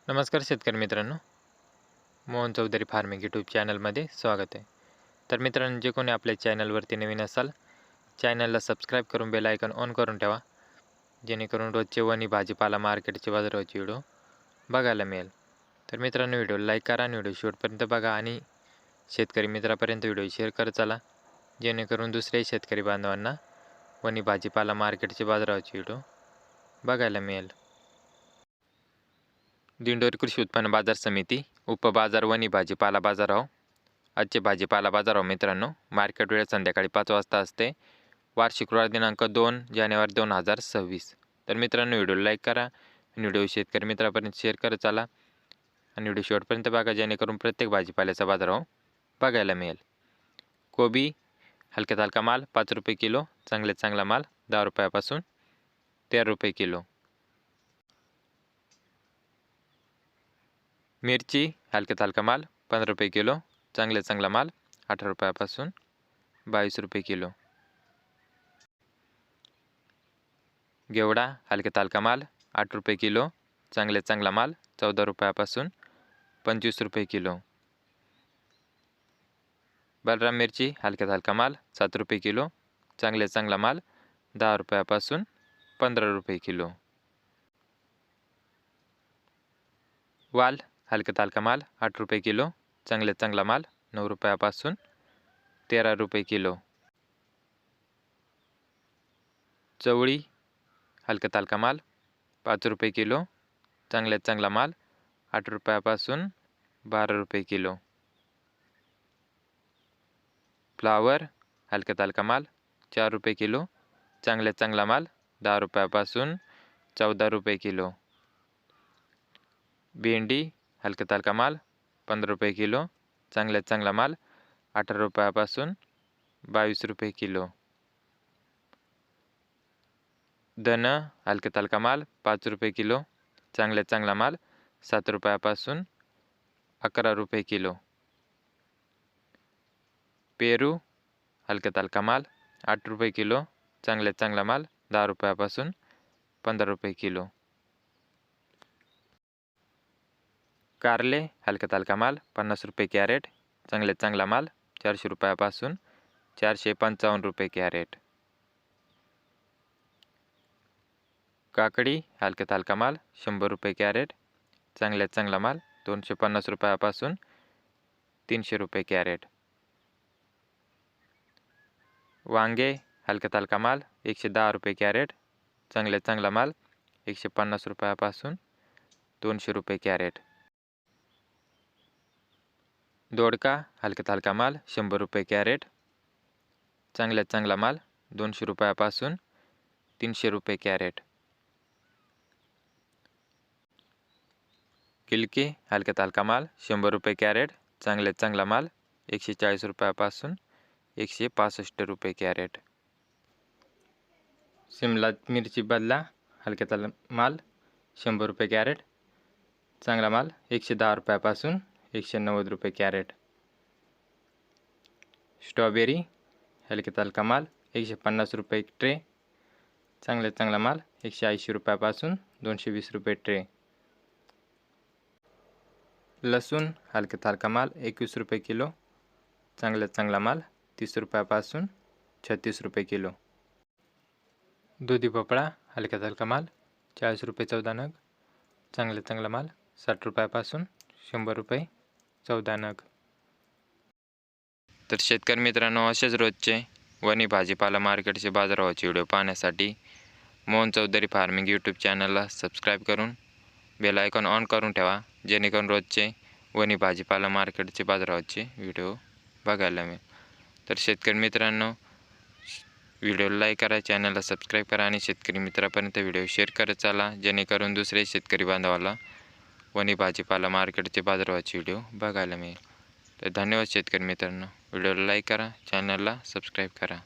नमस्कार शेतकरी मित्रांनो, मोहन चौधरी फार्मिंग यूट्यूब चॅनलमध्ये स्वागत आहे. तर मित्रांनो, जे कोणी आपल्या चॅनलवरती नवीन असाल, चॅनलला सबस्क्राईब करून बेल आयकॉन ऑन करून ठेवा, जेणेकरून रोजचे वणी भाजीपाला मार्केटचे बाजाराचे व्हिडिओ बघायला मिळेल. तर मित्रांनो, व्हिडिओला लाईक करा आणि व्हिडिओ शेवटपर्यंत बघा आणि शेतकरी मित्रापर्यंत व्हिडिओ शेअर करत चला, जेणेकरून दुसऱ्याही शेतकरी बांधवांना वणी भाजीपाला मार्केटचे बाजाराचे व्हिडिओ बघायला मिळेल. दिंडोरी कृषी उत्पन्न बाजार समिती उपबाजार वणी भाजीपाला बाजाराव आजचे भाजीपाला बाजाराव मित्रांनो, मार्केट वेळ संध्याकाळी 5 वाजता असते. वार शुक्रवार दिनांक 2 जानेवारी 2026. तर मित्रांनो, व्हिडिओ लाईक करा आणि व्हिडिओ शेतकरी मित्रापर्यंत शेअर करत चला आणि व्हिडिओ शेवटपर्यंत बघा, जेणेकरून प्रत्येक भाजीपाल्याचा बाजाराव बघायला मिळेल. कोबी हलक्यात हलका माल 5 रुपये किलो, चांगल्यात चांगला माल 10 रुपयापासून 13 रुपये किलो. मिरची हलक्यात हलका माल 15 रुपये किलो, चांगल्यात चांगला माल 18 रुपयापासून 22 रुपये किलो. घेवडा हलक्यात हलका माल 8 रुपये किलो, चांगल्यात चांगला माल 14 रुपयापासून 25 रुपये किलो. बलराम मिरची हलक्यात हलका माल 7 रुपये किलो, चांगल्यात चांगला माल 10 रुपयापासून 15 रुपये किलो. वाल हलक्यात हलका माल 8 रुपये किलो, चांगल्यात चांगला माल 9 रुपयापासून 13 रुपये किलो. चवळी हलक्यात हलका माल 5 रुपये किलो, चांगल्यात चांगला माल 8 रुपयापासून 12 रुपये किलो. फ्लावर हलक्यात हलका माल 4 रुपये किलो, चांगल्यात चांगला माल 10 रुपयापासून 14 रुपये किलो. भेंडी हलक्यात हलका माल 15 रुपये किलो, चांगल्यात चांगला माल 18 रुपयापासून 22 रुपये किलो. धन हलक्यात हलका माल 5 रुपये किलो, चांगल्यात चांगला माल 7 रुपयापासून 11 रुपये किलो. पेरू हलक्यात हलका माल 8 रुपये किलो, चांगल्यात चांगला माल 10 रुपयापासून 15 रुपये किलो. कारले हलक्यात हलका माल 50 रुपये कॅरेट, चांगल्यात चांगला माल 400 रुपयापासून 455 रुपये कॅरेट. काकडी हलक्यात हलका माल 100 रुपये कॅरेट, चांगल्यात चांगला माल 250 रुपयापासून 300 रुपये कॅरेट. वांगे हलक्यात हलका माल 110 रुपये कॅरेट, चांगल्यात चांगला माल 150 रुपयापासून 200 रुपये कॅरेट. दोडका हलक्यात हलका माल 100 रुपये कॅरेट, चांगल्यात चांगला माल 200 रुपयापासून 300 रुपये कॅरेट. गिलके हलक्यात हलका माल 100 रुपये कॅरेट, चांगल्यात चांगला माल 140 रुपयापासून 165 रुपये कॅरेट. शिमला मिरची बदला हलक्यात हलका माल 100 रुपये कॅरेट, चांगला माल 110 रुपयापासून 190 रुपये कॅरेट. स्ट्रॉबेरी हलक्यात हलका माल 150 रुपये ट्रे, चांगल्यात चांगला माल 180 रुपयापासून 220 रुपये ट्रे. लसूण हलक्यात हलका माल 21 रुपये किलो, चांगल्यात चांगला माल 30 रुपयापासून 36 रुपये किलो. दुधी भोपळा हलक्यात हलका माल 40 रुपये 14 नग, चांगल्यात चांगला माल 60 रुपयापासून 100 रुपये 14 नग. तर शेतकरी मित्रांनो, असेच रोजचे वणी भाजीपाला मार्केटचे बाजाराचे व्हिडिओ पाहण्यासाठी मोहन चौधरी फार्मिंग यूट्यूब चॅनलला सबस्क्राईब करून बेल आयकॉन ऑन करून ठेवा, जेणेकरून रोजचे वणी भाजीपाला मार्केटचे बाजाराचे व्हिडिओ बघायला मिळेल. तर शेतकरी मित्रांनो, व्हिडिओला लाईक करा, चॅनलला सबस्क्राईब करा आणि शेतकरी मित्रापर्यंत व्हिडिओ शेअर करत चला, जेणेकरून दुसरे शेतकरी बांधवाला वणी भाजीपाला मार्केटचे बाजाराचे व्हिडिओ बघायला मिळेल. तर धन्यवाद शेतकरी मित्रांनो. व्हिडिओला लाईक करा, चॅनलला सबस्क्राईब करा.